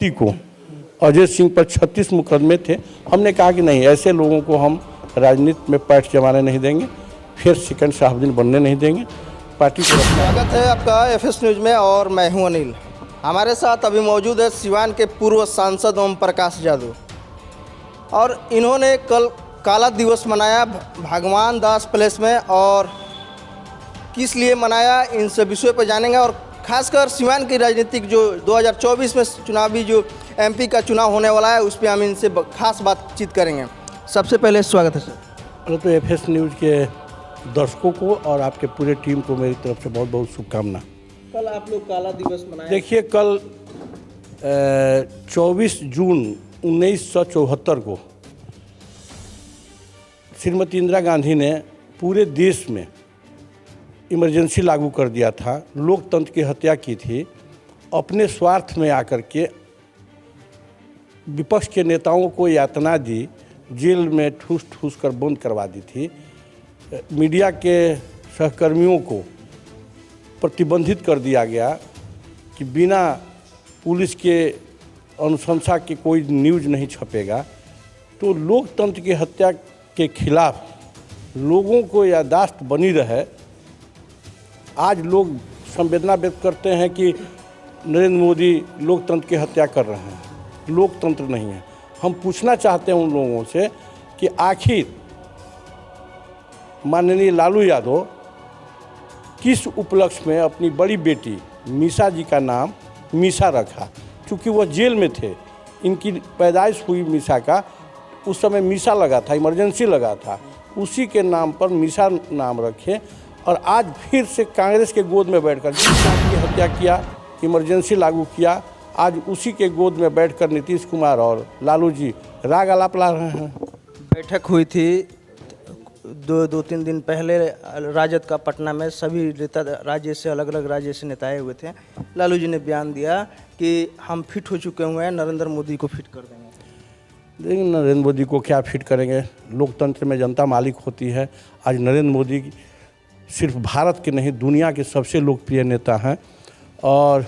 व्यक्ति को अजय सिंह पर 36 मुकदमे थे। हमने कहा कि नहीं, ऐसे लोगों को हम राजनीति में पैठ जमाने नहीं देंगे, फिर सेकंड शाहबुद्दीन बनने नहीं देंगे। पार्टी को स्वागत है आपका एफएस न्यूज़ में और मैं हूं अनिल। हमारे साथ अभी मौजूद है सिवान के पूर्व सांसद ओम प्रकाश यादव और इन्होंने कल काला दिवस मनाया भगवान दास पैलेस में, और किस लिए मनाया इन सब विषयों पर जानेंगे। और खासकर सिवान की राजनीतिक जो 2024 में चुनावी जो एमपी का चुनाव होने वाला है उस पर हम इनसे खास बातचीत करेंगे। सबसे पहले स्वागत है सर। तो एफएस न्यूज़ के दर्शकों को और आपके पूरे टीम को मेरी तरफ से बहुत बहुत शुभकामना। कल आप लोग काला दिवस मनाए। देखिए, कल 24 जून 1974 को श्रीमती इंदिरा गांधी ने पूरे देश में इमरजेंसी लागू कर दिया था, लोकतंत्र की हत्या की थी। अपने स्वार्थ में आकर के विपक्ष के नेताओं को यातना दी, जेल में ठूस ठूस कर बंद करवा दी थी। मीडिया के सहकर्मियों को प्रतिबंधित कर दिया गया कि बिना पुलिस के अनुशंसा के कोई न्यूज़ नहीं छपेगा। तो लोकतंत्र की हत्या के खिलाफ लोगों को याददाश्त बनी रहे। आज लोग संवेदना व्यक्त करते हैं कि नरेंद्र मोदी लोकतंत्र की हत्या कर रहे हैं, लोकतंत्र नहीं है। हम पूछना चाहते हैं उन लोगों से कि आखिर माननीय लालू यादव किस उपलक्ष्य में अपनी बड़ी बेटी मीसा जी का नाम मीसा रखा, क्योंकि वह जेल में थे। इनकी पैदाइश हुई मीसा का, उस समय मीसा लगा था, इमरजेंसी लगा था, उसी के नाम पर मीसा नाम रखे। और आज फिर से कांग्रेस के गोद में बैठकर की हत्या किया, इमरजेंसी लागू किया। आज उसी के गोद में बैठकर नीतीश कुमार और लालू जी राग आलाप ला रहे हैं। बैठक हुई थी दो तीन दिन पहले राजद का पटना में, सभी नेता राज्य से अलग अलग राज्य से नेता आए हुए थे। लालू जी ने बयान दिया कि हम फिट हो चुके हुए हैं, नरेंद्र मोदी को फिट कर देंगे। लेकिन नरेंद्र मोदी को क्या फिट करेंगे? लोकतंत्र में जनता मालिक होती है। आज नरेंद्र मोदी सिर्फ भारत के नहीं, दुनिया के सबसे लोकप्रिय नेता हैं। और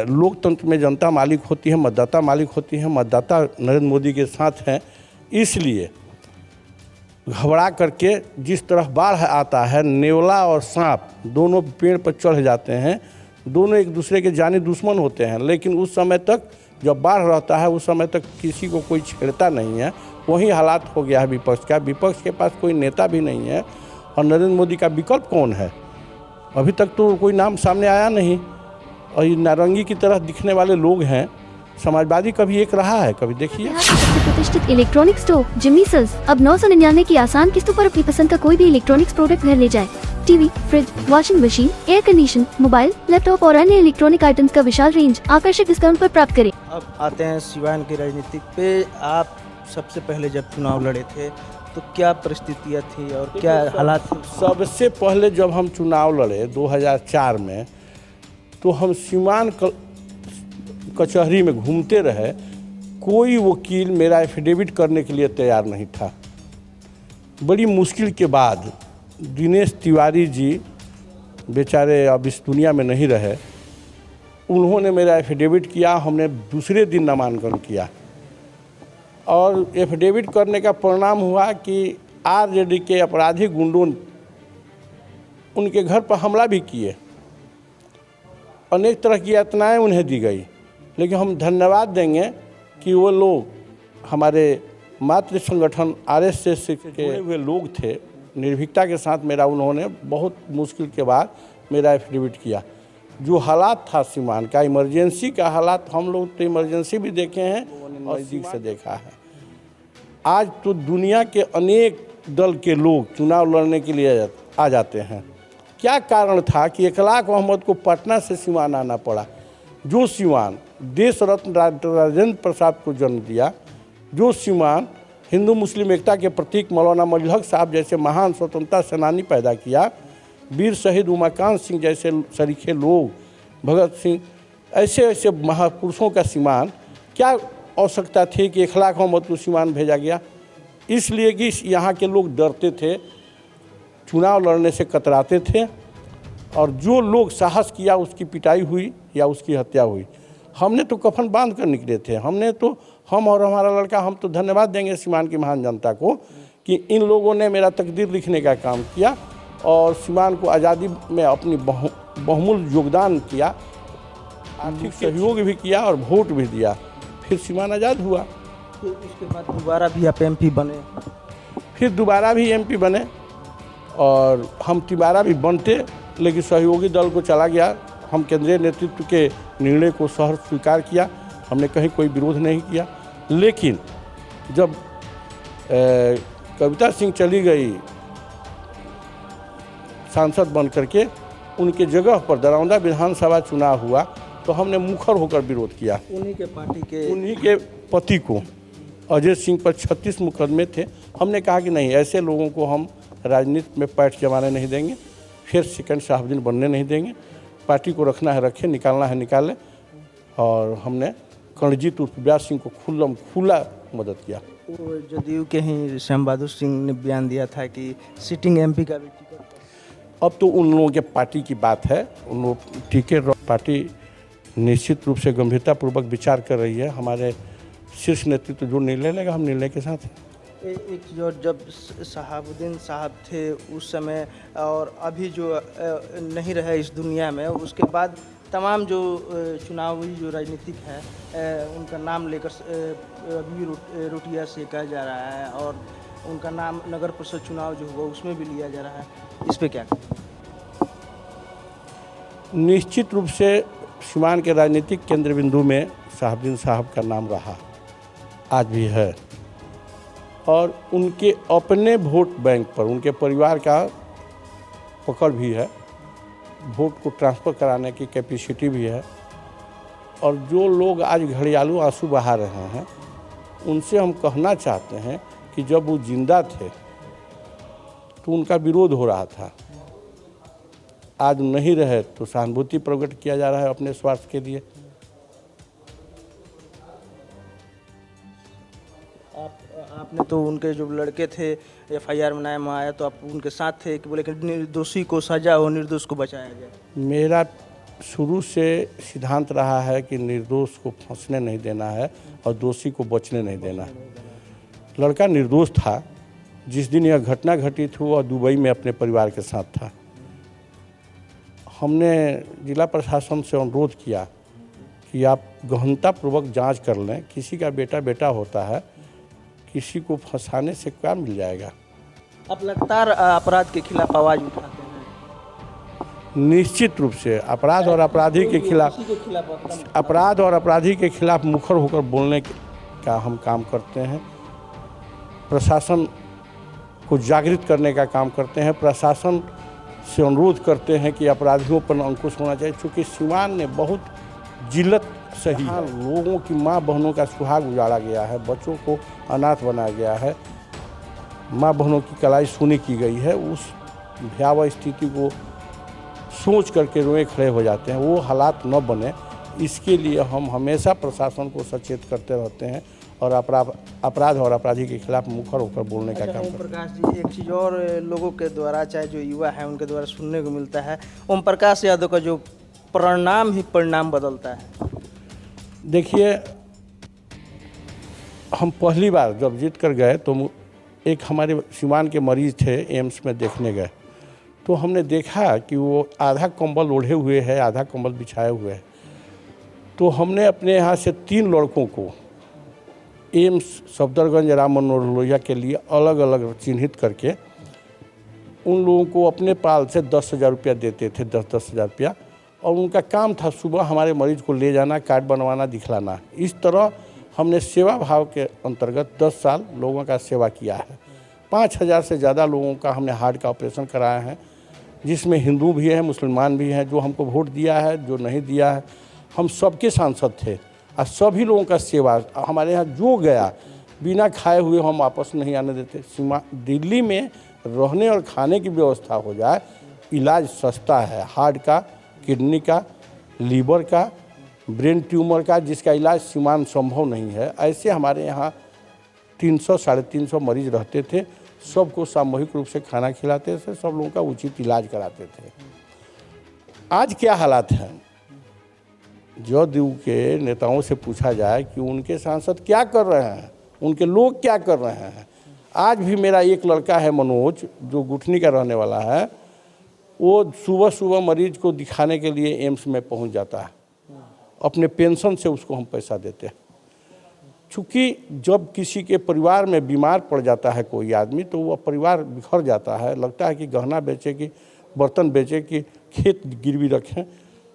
लोकतंत्र में जनता मालिक होती है, मतदाता मालिक होती है। मतदाता नरेंद्र मोदी के साथ हैं। इसलिए घबरा करके जिस तरफ बाढ़ आता है, नेवला और सांप दोनों पेड़ पर चढ़ जाते हैं। दोनों एक दूसरे के जानी दुश्मन होते हैं, लेकिन उस समय तक जब बाढ़ रहता है उस समय तक किसी को कोई छेड़ता नहीं है। वही हालात हो गया है विपक्ष का। विपक्ष के पास कोई नेता भी नहीं है और नरेंद्र मोदी का विकल्प कौन है? अभी तक तो कोई नाम सामने आया नहीं। और ये नारंगी की तरह दिखने वाले लोग हैं। समाजवादी कभी एक रहा है, कभी देखिए। सबसे प्रतिष्ठित इलेक्ट्रॉनिक स्टोर जिमी सेल्स अब 999 की आसान किस्तों पर अपनी पसंद का कोई भी इलेक्ट्रॉनिक्स प्रोडक्ट घर ले जाए। TV, fridge, washing machine, air condition, mobile, laptop और अन्य इलेक्ट्रॉनिक आइटम्स का विशाल रेंज आकर्षक डिस्काउंट पर प्राप्त करें। अब आते हैं सिवान की राजनीति पे। आप सबसे पहले जब चुनाव लड़े थे तो क्या परिस्थितियाँ थी और क्या हालात? सबसे पहले जब हम चुनाव लड़े 2004 में, तो हम सीमान कचहरी में घूमते रहे। कोई वकील मेरा एफिडेविट करने के लिए तैयार नहीं था। बड़ी मुश्किल के बाद दिनेश तिवारी जी बेचारे अब इस दुनिया में नहीं रहे, उन्होंने मेरा एफिडेविट किया। हमने दूसरे दिन नामांकन किया और एफिडेविट करने का परिणाम हुआ कि आरजेडी के अपराधी गुंडों उनके घर पर हमला भी किए। अनेक तरह की यातनाएं उन्हें दी गई। लेकिन हम धन्यवाद देंगे कि वो लोग हमारे मातृ संगठन आरएसएस के हुए लोग थे। निर्भीकता के साथ मेरा उन्होंने बहुत मुश्किल के बाद मेरा एफिडेविट किया। जो हालात था सीमान का, इमरजेंसी का हालात, हम लोग तो इमरजेंसी भी देखे हैं और नज़दीक से देखा है। आज तो दुनिया के अनेक दल के लोग चुनाव लड़ने के लिए आ जाते हैं। क्या कारण था कि इकलाक मोहम्मद को पटना से सिवान आना पड़ा? जो सिवान देश रत्न राजेंद्र प्रसाद को जन्म दिया, जो सिवान हिंदू मुस्लिम एकता के प्रतीक मौलाना मजहर हक साहब जैसे महान स्वतंत्रता सेनानी पैदा किया, वीर शहीद उमाकांत सिंह जैसे सरीखे लोग, भगत सिंह, ऐसे ऐसे महापुरुषों का सिवान, क्या आवश्यकता थी कि इकलाक मोहम्मद को सिवान भेजा गया? इसलिए कि यहाँ के लोग डरते थे, चुनाव लड़ने से कतराते थे, और जो लोग साहस किया उसकी पिटाई हुई या उसकी हत्या हुई। हमने तो कफन बांध कर निकले थे। हम और हमारा लड़का, हम तो धन्यवाद देंगे सीवान की महान जनता को कि इन लोगों ने मेरा तकदीर लिखने का काम किया और सीवान को आज़ादी में अपनी बहुमूल्य योगदान किया, आर्थिक सहयोग भी किया और वोट भी दिया, फिर सीवान आज़ाद हुआ। फिर उसके बाद दोबारा भी आप MP बने? फिर दोबारा भी MP बने और हम तिबारा भी बनते, लेकिन सहयोगी दल को चला गया। हम केंद्रीय नेतृत्व के निर्णय को सहर्ष स्वीकार किया, हमने कहीं कोई विरोध नहीं किया। लेकिन जब कविता सिंह चली गई सांसद बन करके, उनके जगह पर दरौंदा विधानसभा चुनाव हुआ तो हमने मुखर होकर विरोध किया। उन्हीं के पति को, अजय सिंह पर 36 मुकदमे थे। हमने कहा कि नहीं, ऐसे लोगों को हम राजनीति में पैठ जमाने नहीं देंगे, फिर सेकंड शहाबुद्दीन बनने नहीं देंगे। पार्टी को रखना है रखें, निकालना है निकालें। और हमने कर्णजीत उर्फ व्यास सिंह को खुला मदद किया। वो जदयू के ही श्याम बहादुर सिंह ने बयान दिया था कि सिटिंग MP का भी टिकट। अब तो उन लोगों के पार्टी की बात है, उन लोग टिकट, पार्टी निश्चित रूप से गंभीरतापूर्वक विचार कर रही है। हमारे शीर्ष नेतृत्व जो निर्णय लेगा, हम निर्णय के साथ हैं। एक चीज़ और, जब शहाबुद्दीन साहब थे उस समय और अभी जो नहीं रहे इस दुनिया में, उसके बाद तमाम जो चुनावी जो राजनीतिक है उनका नाम लेकर अभी रोटियां सेका जा रहा है और उनका नाम नगर परिषद चुनाव जो हुआ उसमें भी लिया जा रहा है। इस पे क्या कहें? निश्चित रूप से सीवान के राजनीतिक केंद्र बिंदु में शहाबुद्दीन साहब का नाम रहा, आज भी है। और उनके अपने वोट बैंक पर उनके परिवार का पकड़ भी है, वोट को ट्रांसफ़र कराने की कैपेसिटी भी है। और जो लोग आज घड़ियालू आंसू बहा रहे हैं, उनसे हम कहना चाहते हैं कि जब वो जिंदा थे तो उनका विरोध हो रहा था, आज नहीं रहे तो सहानुभूति प्रकट किया जा रहा है अपने स्वार्थ के लिए। आपने तो उनके जो लड़के थे FIR बनाया में आया तो आप उनके साथ थे कि बोले कि निर्दोषी को सजा हो, निर्दोष को बचाया जाए? मेरा शुरू से सिद्धांत रहा है कि निर्दोष को फंसने नहीं देना है और दोषी को बचने नहीं देना है। लड़का निर्दोष था। जिस दिन यह घटना घटी थी वह दुबई में अपने परिवार के साथ था। हमने जिला प्रशासन से अनुरोध किया कि आप गहनतापूर्वक जांच कर लें, किसी का बेटा बेटा होता है, किसी को फंसाने से क्या मिल जाएगा। आप लगातार अपराध के खिलाफ आवाज़ उठाते हैं। निश्चित रूप से अपराध और अपराधी के खिलाफ मुखर होकर बोलने का हम काम करते हैं। प्रशासन को जागृत करने का काम करते हैं। प्रशासन से अनुरोध करते हैं कि अपराधियों पर अंकुश होना चाहिए, क्योंकि सीवान ने बहुत जिल्लत सही है। लोगों की माँ बहनों का सुहाग उजाड़ा गया है, बच्चों को अनाथ बनाया गया है, माँ बहनों की कलाई सूनी की गई है। उस भयावह स्थिति को सोच करके रोए खड़े हो जाते हैं। वो हालात न बने, इसके लिए हम हमेशा प्रशासन को सचेत करते रहते हैं और अपराध और अपराधी के खिलाफ मुखर होकर बोलने का काम करते हैं। ओम प्रकाश जी, एक चीज़ और लोगों के द्वारा, चाहे जो युवा है उनके द्वारा सुनने को मिलता है, ओम प्रकाश यादव का जो परिणाम ही परिणाम बदलता है। देखिए, हम पहली बार जब जीत कर गए तो एक हमारे सीवान के मरीज थे, एम्स में देखने गए, तो हमने देखा कि वो आधा कंबल ओढ़े हुए है, आधा कंबल बिछाए हुए है। तो हमने अपने यहाँ से 3 लड़कों को एम्स सफदरगंज राम मनोहर लोहिया के लिए अलग अलग चिन्हित करके उन लोगों को अपने पाल से 10,000 रुपया देते थे, 10,000 रुपया। और उनका काम था सुबह हमारे मरीज को ले जाना, कार्ड बनवाना, दिखलाना। इस तरह हमने सेवा भाव के अंतर्गत 10 साल लोगों का सेवा किया है। 5,000 से ज़्यादा लोगों का हमने हार्ट का ऑपरेशन कराया है, जिसमें हिंदू भी हैं, मुसलमान भी हैं, जो हमको वोट दिया है, जो नहीं दिया है। हम सबके सांसद थे और सभी लोगों का सेवा। हमारे यहाँ जो गया बिना खाए हुए हम वापस नहीं आने देते। दिल्ली में रहने और खाने की व्यवस्था हो जाए, इलाज सस्ता है, हार्ट का, किडनी का, लीवर का, ब्रेन ट्यूमर का, जिसका इलाज सीवान संभव नहीं है। ऐसे हमारे यहाँ 300-350 मरीज रहते थे। सबको सामूहिक रूप से खाना खिलाते थे, सब लोगों का उचित इलाज कराते थे। आज क्या हालात हैं, जदयू के नेताओं से पूछा जाए कि उनके सांसद क्या कर रहे हैं, उनके लोग क्या कर रहे हैं। आज भी मेरा एक लड़का है मनोज, जो गुठनी का रहने वाला है, वो सुबह सुबह मरीज को दिखाने के लिए एम्स में पहुंच जाता है, अपने पेंशन से उसको हम पैसा देते हैं। चूँकि जब किसी के परिवार में बीमार पड़ जाता है कोई आदमी, तो वह परिवार बिखर जाता है, लगता है कि गहना बेचे कि बर्तन बेचे कि खेत गिरवी रखें।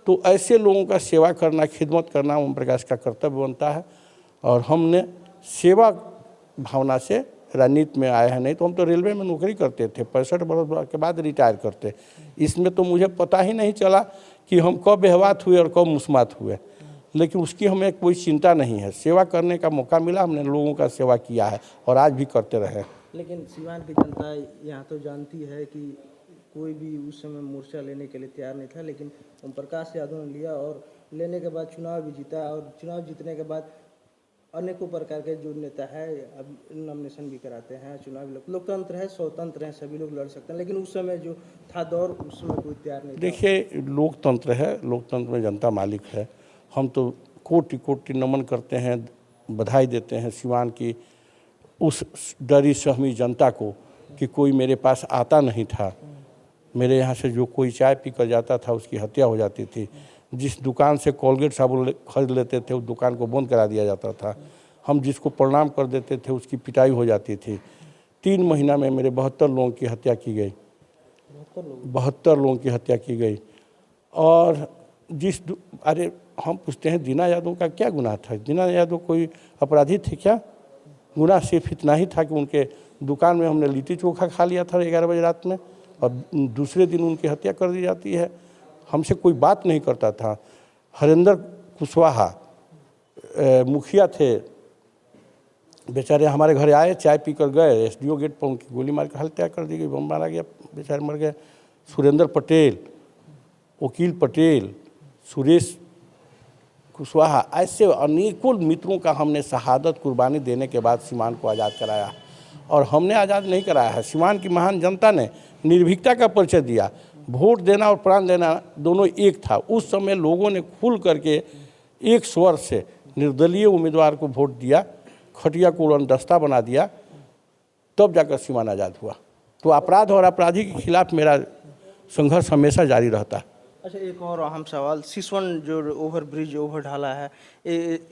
तो ऐसे लोगों का सेवा करना, खिदमत करना ओम प्रकाश का कर्तव्य बनता है। और हमने सेवा भावना से राजनीति में आए हैं। नहीं तो हम तो रेलवे में नौकरी करते थे, 65 वर्ष के बाद रिटायर करते। इसमें तो मुझे पता ही नहीं चला कि हम कब बेहवात हुए और कब मुस्मात हुए, लेकिन उसकी हमें कोई चिंता नहीं है। सेवा करने का मौका मिला, हमने लोगों का सेवा किया है और आज भी करते रहे। लेकिन सीवान की जनता यहाँ तो जानती है कि कोई भी उस समय मोर्चा लेने के लिए तैयार नहीं था, लेकिन ओम प्रकाश यादव ने लिया और लेने के बाद चुनाव भी जीता। और चुनाव जीतने के बाद अनेकों प्रकार के जो नेता है अब नॉमिनेशन भी कराते हैं, चुनाव लोकतंत्र है, स्वतंत्र है, सभी लोग लड़ सकते हैं। लेकिन उस समय जो था दौर, उस समय कोई तैयार नहीं था। देखिए, लोकतंत्र है, लोकतंत्र में जनता मालिक है। हम तो कोटि कोटि नमन करते हैं, बधाई देते हैं सिवान की उस डरी सहमी जनता को कि कोई मेरे पास आता नहीं था। मेरे यहाँ से जो कोई चाय पी कर जाता था उसकी हत्या हो जाती थी। जिस दुकान से कोलगेट साबुन खरीद लेते थे उस दुकान को बंद करा दिया जाता था। हम जिसको प्रणाम कर देते थे उसकी पिटाई हो जाती थी। 3 महीना में मेरे 72 लोगों की हत्या की गई, 72 लोगों की हत्या की गई। और अरे हम पूछते हैं दीना यादव का क्या गुनाह था? दीना यादव कोई अपराधी थे क्या? गुनाह सिर्फ इतना ही था कि उनके दुकान में हमने लिट्टी चोखा खा लिया था 11 बजे रात में और दूसरे दिन उनकी हत्या कर दी जाती है। हमसे कोई बात नहीं करता था। हरेंद्र कुशवाहा मुखिया थे, बेचारे हमारे घर आए, चाय पी कर गए, SDO गेट पर उनकी गोली मार कर हत्या कर दी गई, बम मारा गया, बेचारे मर गए। सुरेंद्र पटेल, वकील पटेल, सुरेश कुशवाहा, ऐसे अनेकों मित्रों का हमने शहादत कुर्बानी देने के बाद सीमान को आज़ाद कराया। और हमने आज़ाद नहीं कराया है, सीमान की महान जनता ने निर्भीकता का परिचय दिया। वोट देना और प्राण देना दोनों एक था। उस समय लोगों ने खुल करके एक स्वर से निर्दलीय उम्मीदवार को वोट दिया, खटिया को उड़नदस्ता बना दिया, तब जाकर सीमान आज़ाद हुआ। तो अपराध और अपराधी के खिलाफ मेरा संघर्ष हमेशा जारी रहता है। अच्छा, एक और अहम सवाल, सिसवन जो ओवर ब्रिज ओवर ढाला है,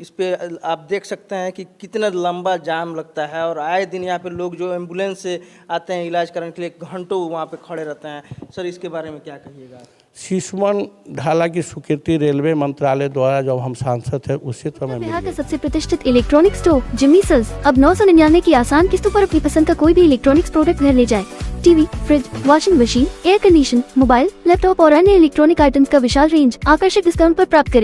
इस पे आप देख सकते हैं कि कितना लंबा जाम लगता है और आए दिन यहाँ पे लोग जो एम्बुलेंस से आते हैं इलाज करने के लिए घंटों वहाँ पे खड़े रहते हैं। सर, इसके बारे में क्या कहिएगा? सिसवन ढाला की स्वीकृति रेलवे मंत्रालय द्वारा जब हम सांसद थे उसी समय बिहार का सबसे प्रतिष्ठित इलेक्ट्रॉनिक स्टोर जिमी सेल्स अब 999 की आसान किस्तों पर अपनी पसंद का कोई भी इलेक्ट्रॉनिक्स प्रोडक्ट घर ले जाए। TV, fridge, washing machine, air condition, mobile, laptop और अन्य इलेक्ट्रॉनिक आइटम्स का विशाल रेंज आकर्षक डिस्काउंट पर प्राप्त करें।